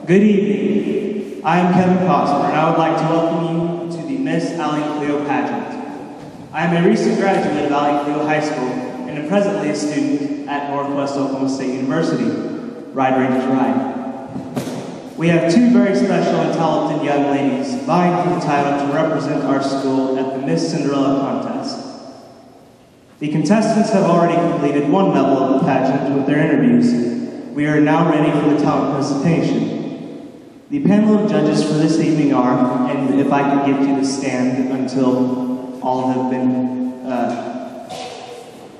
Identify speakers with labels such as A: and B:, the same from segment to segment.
A: Good evening. I am Kevin Cosper, and I would like to welcome you to the Miss Aline-Cleo Pageant. I am a recent graduate of Aline-Cleo High School and am presently a student at Northwest Oklahoma State University. Ride, Rangers, ride. We have two very special and talented young ladies vying for the title to represent our school at the Miss Cinderella contest. The contestants have already completed one level of the pageant with their interviews. We are now ready for the talent presentation. The panel of judges for this evening are, and if I could get you to stand until all have been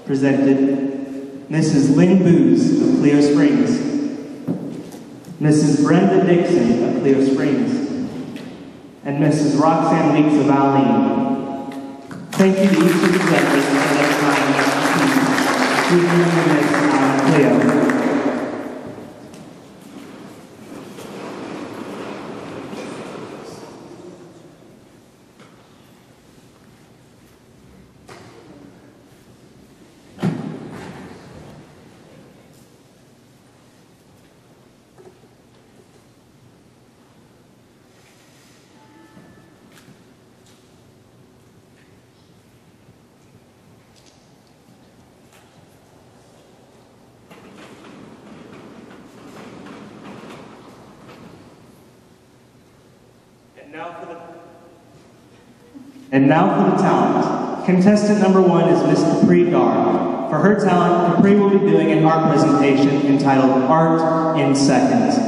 A: presented, Mrs. Lynn Booz of Cleo Springs, Mrs. Brenda Dixon of Cleo Springs, and Mrs. Roxanne Weeks of Aline. Thank you to each of the judges for their time and expertise, including Miss Aline-Cleo. And now for the talent. Contestant number 1 is Miss Capri Dar. For her talent, Capri will be doing an art presentation entitled Art in Seconds.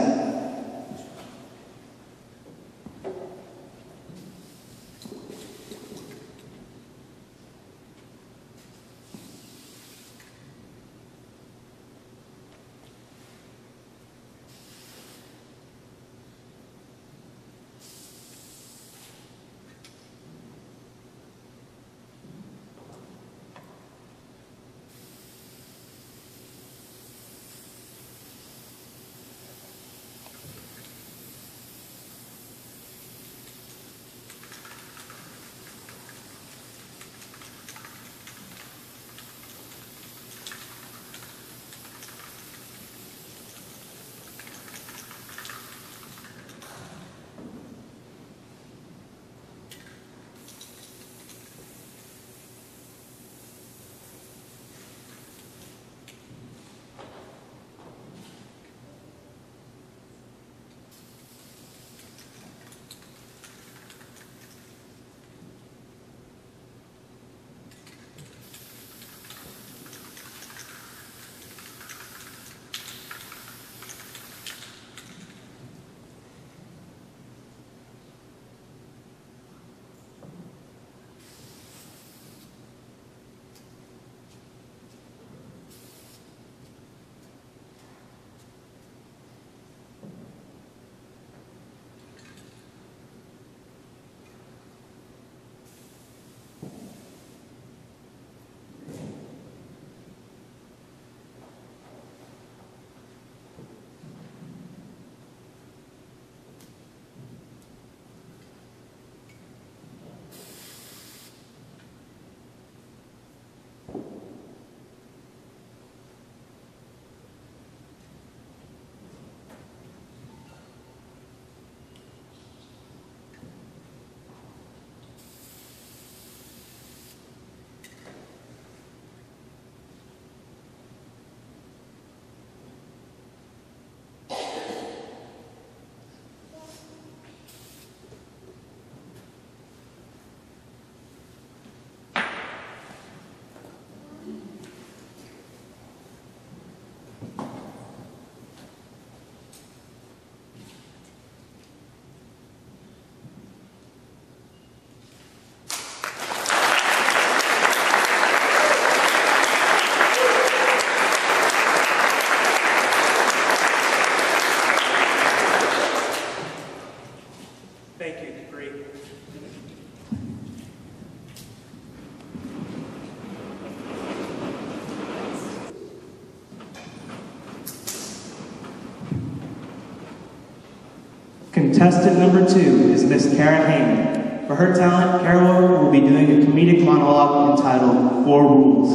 A: Contestant number 2 is Miss Karen Hayman. For her talent, Carol will be doing a comedic monologue entitled 4 Rules.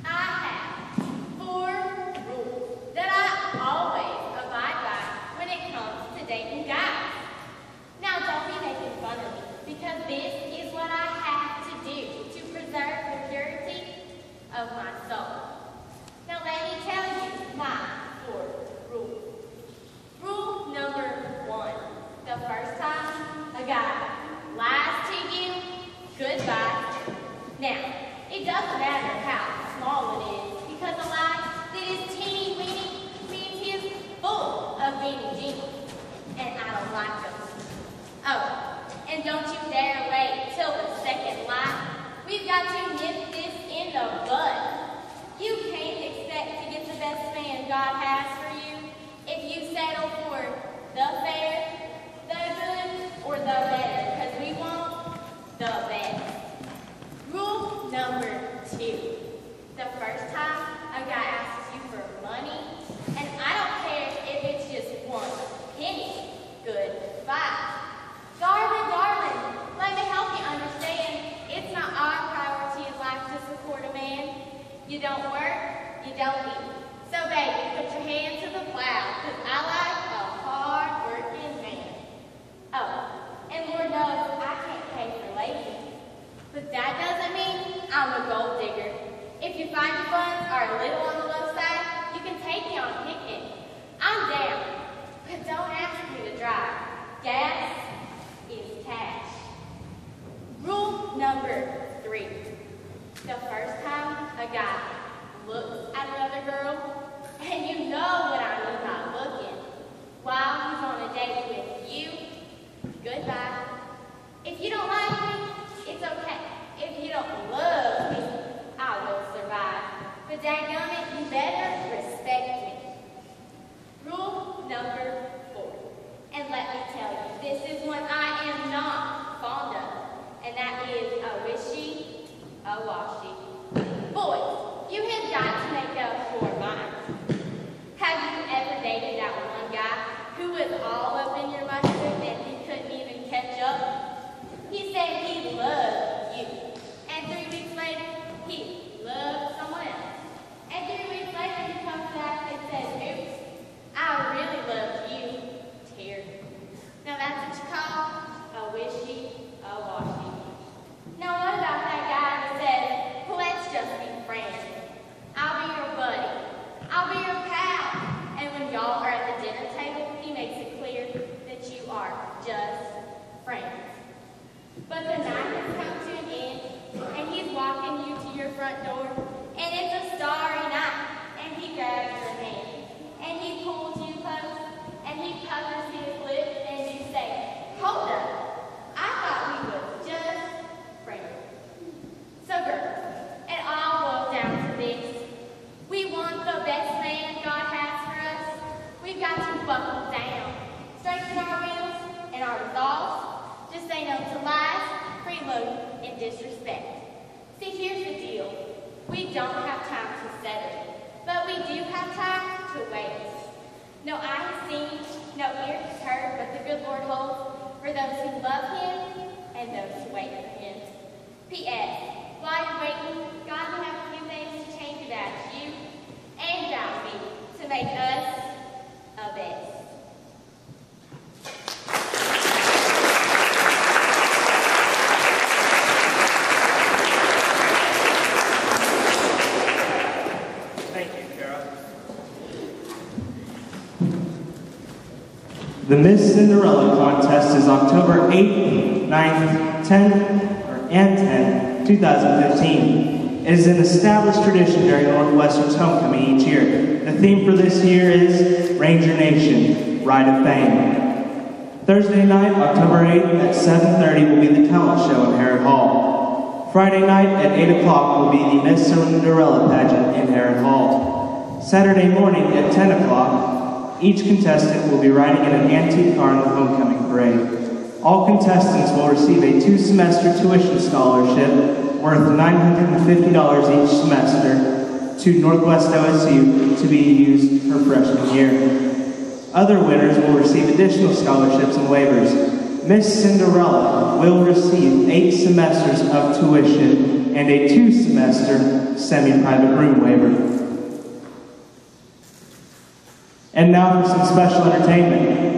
B: I have 4 rules that I always abide by. God has for you if you settle for the fair, the good, or the better, because we want the best. Rule number 2. The first time a guy asks you for money, and I don't care if it's just 1 penny, goodbye. Darling, let me help you understand. It's not our priority in life to support a man. You don't work, you don't eat. So baby, put your hand to the plow, because I like a hard-working man. Oh, and Lord knows I can't pay for ladies. But that doesn't mean I'm a gold digger. If you find your funds are a little on the low side, you can take me on a picnic. I'm down, but don't ask me to drive. Gas is cash. Rule number 3. The first time a guy looks at another girl, and you know what I mean by looking, while he's on a date with you, goodbye. If you don't like me, it's okay. If you don't love me, I will survive. But dadgummit, you better respect me. Rule number 4. And let me tell you, this is one I am not fond of. And that is a wishy, a washy. Boys, you have got to make up your minds. Have you ever dated that one guy who was all up in your mustard and he couldn't even catch up? He said he loved you. And 3 weeks later, he loved someone else. And 3 weeks later, he comes back and says, oops, I really loved you. Tear. Now that's what you call a wishy, a washy. Now what about that guy that says, well, let's just be friends. I'll be your buddy. I'll be your pal. And when y'all are at the dinner table, he makes it clear that you are just friends. But the night has come to an end, and he's walking you to your front door, and it's a starry night, and he grabs your hand, and he pulls you close, and he puckers his lips, and you say, hold up, I thought we were just friends. So girls, it all boils down to this. We want the best man God has for us. We've got to buckle down, strengthen our wills and our resolves, just say no to lies, freeloading, and disrespect. See, here's the deal. We don't have time to settle, but we do have time to wait. No eye has seen, no ear has heard what the good Lord holds for those who love Him and those who wait for Him. P.S. While you're waiting, God will have a few things to change about you and about me to make us a best.
A: The Miss Cinderella contest is October 8th, 9th, 10th, and 10th, 2015. It is an established tradition during Northwestern's homecoming each year. The theme for this year is Ranger Nation, Ride of Fame. Thursday night, October 8th at 7:30 will be the talent show in Harrod Hall. Friday night at 8 o'clock will be the Miss Cinderella pageant in Harrod Hall. Saturday morning at 10 o'clock, each contestant will be riding in an antique car in the homecoming parade. All contestants will receive a 2-semester tuition scholarship worth $950 each semester to Northwest OSU to be used for freshman year. Other winners will receive additional scholarships and waivers. Miss Cinderella will receive 8 semesters of tuition and a 2-semester semi-private room waiver. And now for some special entertainment.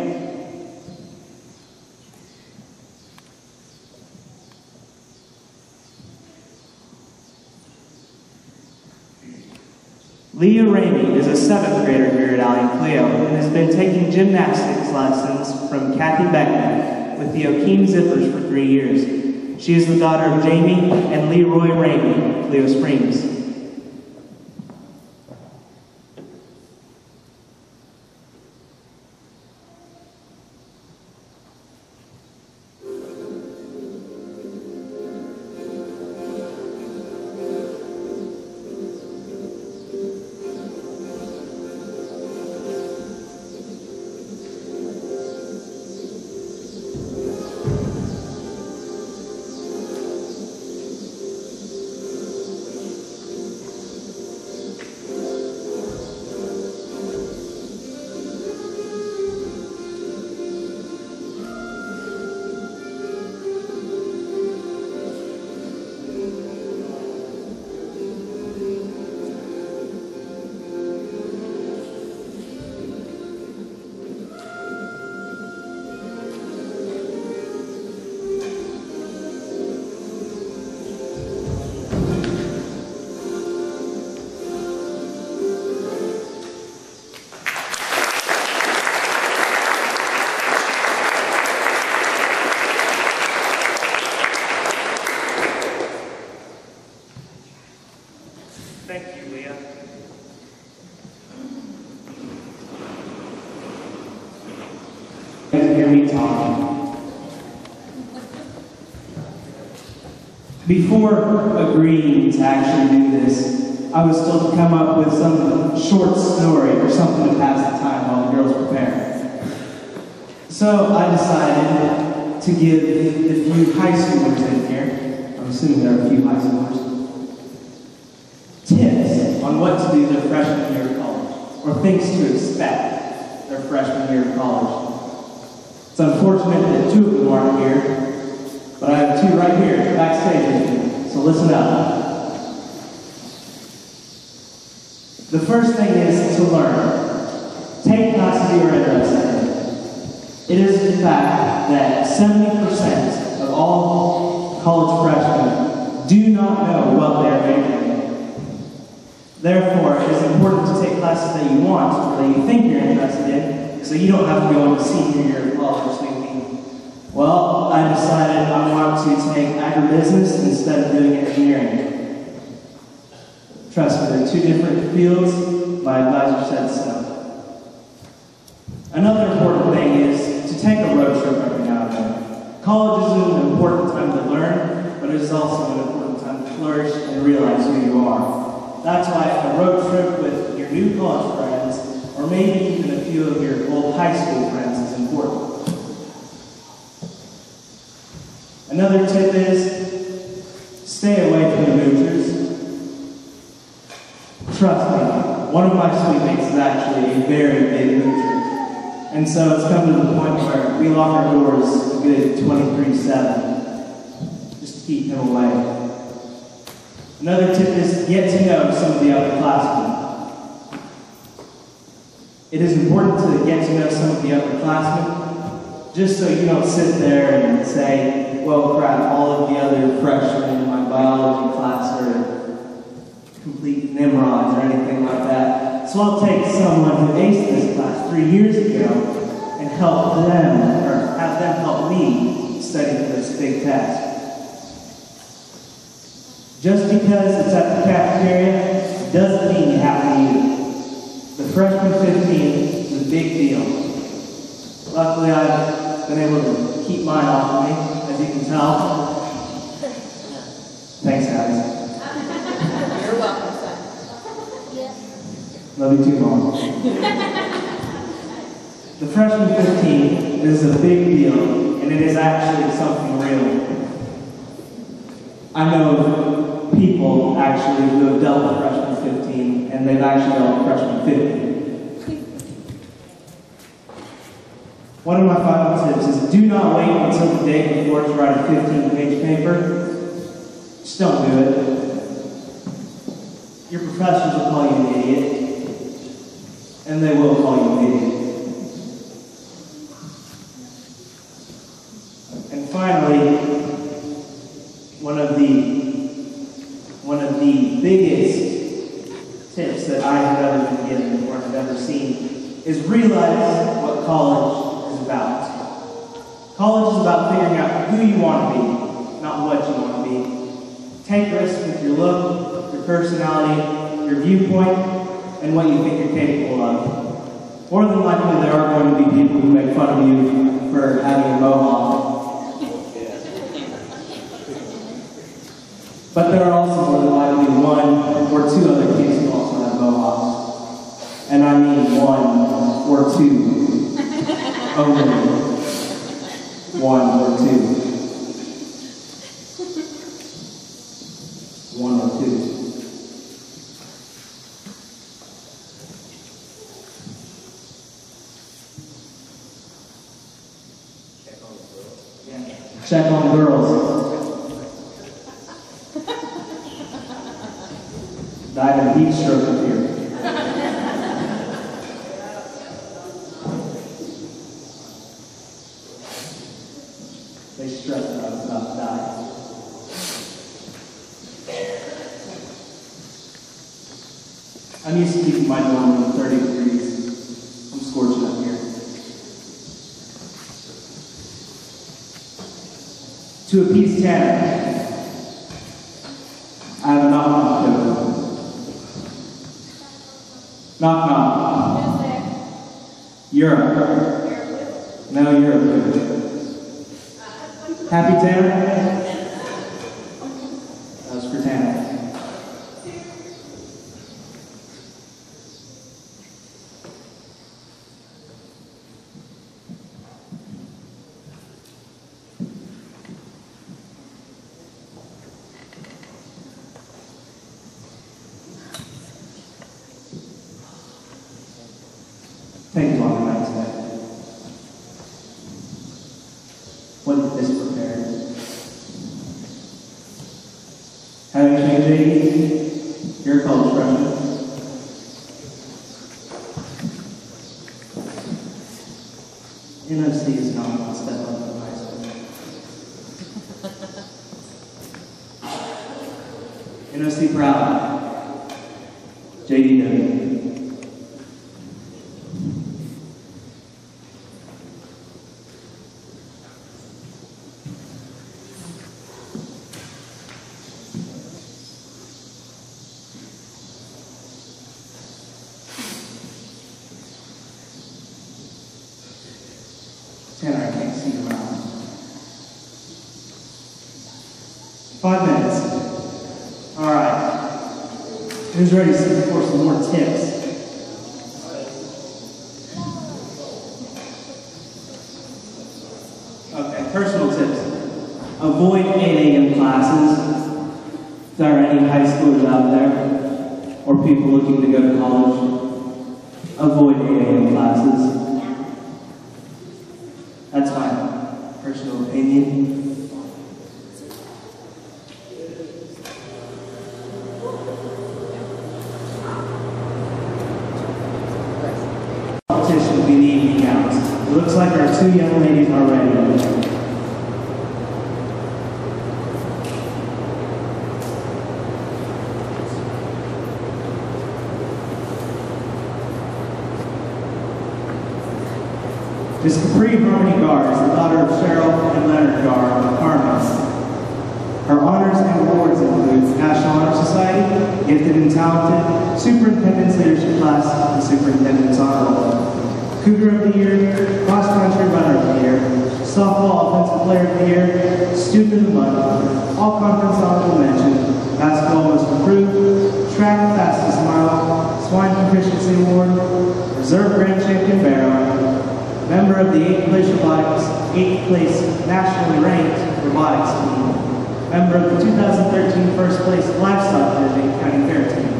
A: Leah Ramey is a 7th grader here at Aline-Cleo and has been taking gymnastics lessons from Kathy Beckman with the O'Keefe Zippers for 3 years. She is the daughter of Jamie and Leroy Ramey, Cleo Springs. me talk. Before agreeing to actually do this, I was told to come up with some short story or something to pass the time while the girls prepare. So I decided to give the few high schoolers in here, I'm assuming there are a few high schoolers, tips on what to do their freshman year of college, or things to expect their freshman year of college. It's unfortunate that two of them aren't here, but I have two right here backstage with me, so listen up. The first thing is to learn. Take classes you are interested in. It is the fact that 70% of all college freshmen do not know what they are majoring in. Therefore, it is important to take classes that you want, or that you think you're interested in, so you don't have to go into senior year of college thinking, well, I decided I want to take agribusiness instead of doing engineering. Trust me, they're two different fields. My advisor said so. Another important thing is to take a road trip every now and then. College is an important time to learn, but it is also an important time to flourish and realize who you are. That's why a road trip with your new college friends, or maybe even a few of your old high school friends, is important. Another tip is stay away from the moochers. Trust me, one of my suite mates is actually a very big moocher. And so it's come to the point where we lock our doors a good 23/7, just to keep him away. Another tip is get to know some of the other classmen. It is important to get to know some of the other classmen, just so you don't sit there and say, well, crap, all of the other freshmen in my biology class are complete nimrods or anything like that. So I'll take someone who aced this class 3 years ago and help them, or have them help me study for this big test. Just because it's at the cafeteria doesn't mean you have to eat it. The freshman 15 is a big deal. Luckily, I've been able to keep mine off of me, as you can tell. Thanks, guys.
C: You're welcome, son.
A: Love you too, Mom. The freshman 15 is a big deal, and it is actually something real. I know people actually who have dealt with freshman 15, and they've actually dealt with freshman 15. One of my final tips is do not wait until the day before to write a 15-page paper. Just don't do it. Your professors will call you an idiot, and they will call you an idiot. And finally, one of the biggest tips that I have ever been given or have ever seen is realize what college is about. College is about figuring out who you want to be, not what you want to be. Take risks with your look, your personality, your viewpoint, and what you think you're capable of. More than likely, there are going to be people who make fun of you for having a mohawk. But there are also more than likely one or two other kids who also have mohawks. And I mean one or two. Only. One or two. One or two. Check on girls. Died of heat stroke up here. They stressed that I was about to die. I'm used to keeping my dorm in 30 degrees. I'm scorching up here. To appease Tanner, I have a knock-knock joke. Knock knock.
B: Who's there?
A: Europe.
B: You're with?
A: No, you're a good. Happy Tanner? That was for Tanner. Thank you, Dr. Madison. What did this prepare? How do you change age? You're a college freshman. NOC is not one step up from high school. NOC proud. JDW. Tanner, I can't see you around. 5 minutes. All right. Who's ready for some more tips? Okay, personal tips. Avoid 8 a.m. classes. If there are any high schoolers out there, or people looking to go to college, avoid 8 a.m. classes. That's my personal opinion. Competition will be the evening gowns. It looks like our 2 young ladies are ready. Miss Capri Harmony Garr is the daughter of Cheryl and Leonard Garr of Harmony. Her honors and awards include National Honor Society, Gifted and Talented, Superintendent's Leadership Class, and Superintendent's Honor Roll. Cougar of the Year, Cross Country Runner of the Year, Softball Offensive Player of the Year, Student of the Month, All Conference Honorable Mention, Basketball Most Improved, Track Fastest Mile, Swine Proficiency Award, Reserve Grand Champion Barrow, member of the 8th place robotics, 8th place nationally ranked robotics team, member of the 2013 first place livestock division county fair team.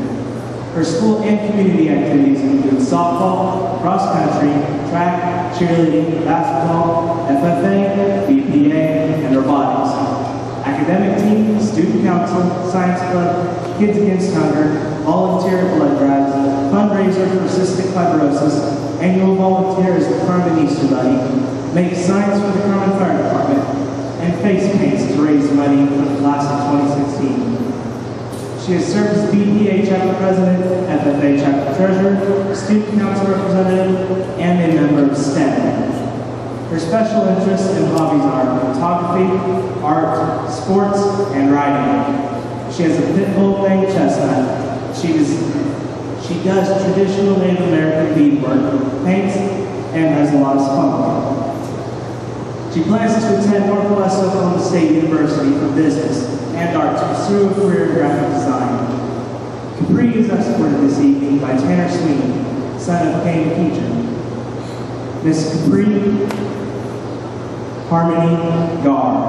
A: Her school and community activities include softball, cross country, track, cheerleading, basketball, FFA, BPA, and robotics. Academic team, student council, science club, Kids Against Hunger, volunteer blood drives, fundraiser for cystic fibrosis, annual volunteer as the Carmen Easter Bunny, make signs for the Carmen Fire Department, and face paints to raise money for the class of 2016. She has served as BPA chapter president, FFA chapter treasurer, student council representative, and a member of STEM. Her special interests and hobbies are photography, art, sports, and riding. She has a pit bull named Chestnut. She does traditional Native American beadwork, paints, and has a lot of spunk. She plans to attend Northwest Oklahoma State University for business and art to pursue a career in graphic design. Capri is escorted this evening by Tanner Sweeney, son of Kane Keegan. Miss Capri Harmony Garr.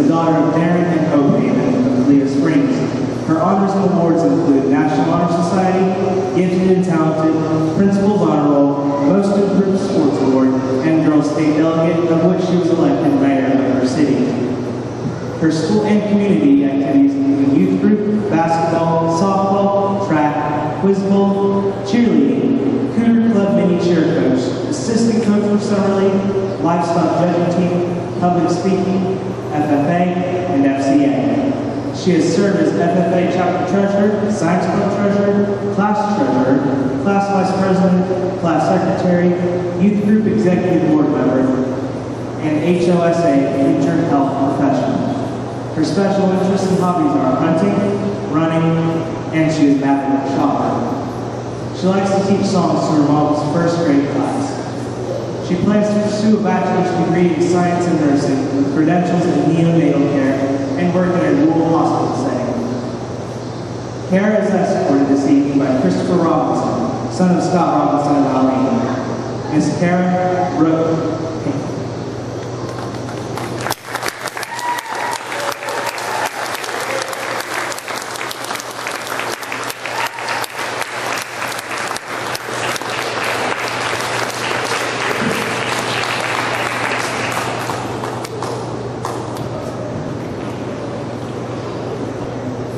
A: Daughter of Darren and Hope Haven of Cleo Springs. Her honors and awards include National Honor Society, Gifted and Talented, Principal's Honor Roll, Most Improved Sports Award, and Girls State Delegate, of which she was elected mayor of her city. Her school and community activities include youth group, basketball, softball, track, quiz bowl, cheerleading, Cougar Club mini cheer coach, assistant coach for summer league, livestock judging team, public speaking, FFA, and FCA. She has served as FFA chapter treasurer, science club treasurer, class vice president, class secretary, youth group executive board member, and HOSA future health professional. Her special interests and hobbies are hunting, running, and she is an avid shopper. She likes to teach songs to her mom's first grade class. She plans to pursue a bachelor's degree in science and nursing with credentials in neonatal care and work in a rural hospital setting. Kara is escorted this evening by Christopher Robinson, son of Scott Robinson of Aline. Miss Kara Brooke.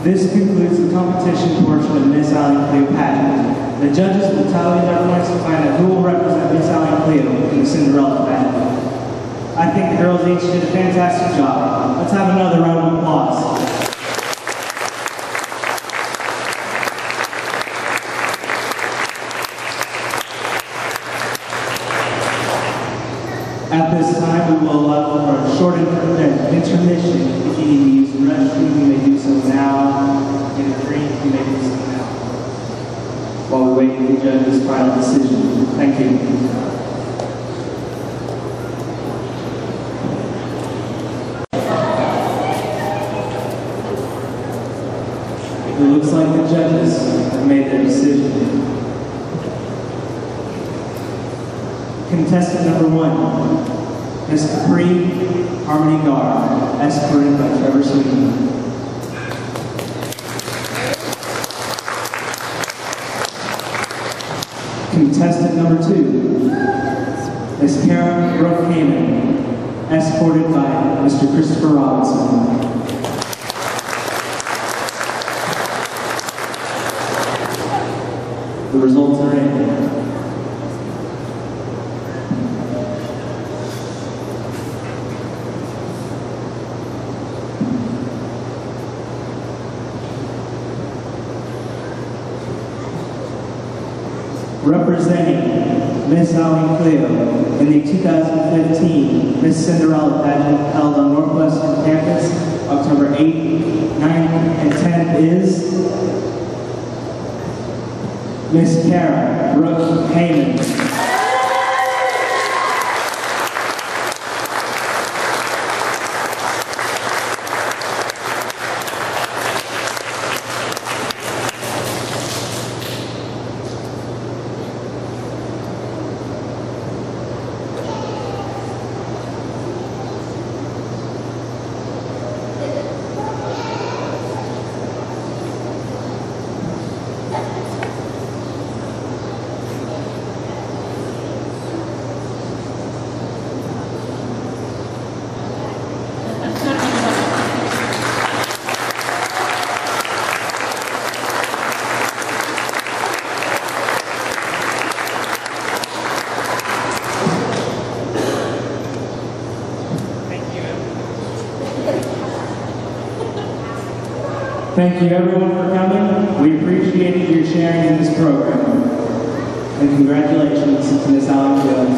A: This concludes the competition portion of Miss Aline-Cleo pageant. The judges will tally their points to find out who will represent Miss Aline-Cleo in the Cinderella pageant. I think the girls each did a fantastic job. Let's have another round of applause. At this time, we will allow for a short intermission. If you need to use the restroom, you may do so now. Get a drink, you may do so now. While we wait for the judge's final decision. Thank you. It looks like the judges have made their decision. Contestant number 1, Miss Capri Harmony Gar, escorted by Trevor Sweeney. Contestant number 2, Miss Kara Brooke Heyman, escorted by Mr. Christopher Robinson. The results are in. Representing Miss Aline-Cleo in the 2015 Miss Cinderella pageant held on Northwestern campus, October 8th, 9th, and 10th is Miss Kara Brooke Heyman. Thank you everyone for coming. We appreciated your sharing in this program. And congratulations to Miss Aline-Cleo.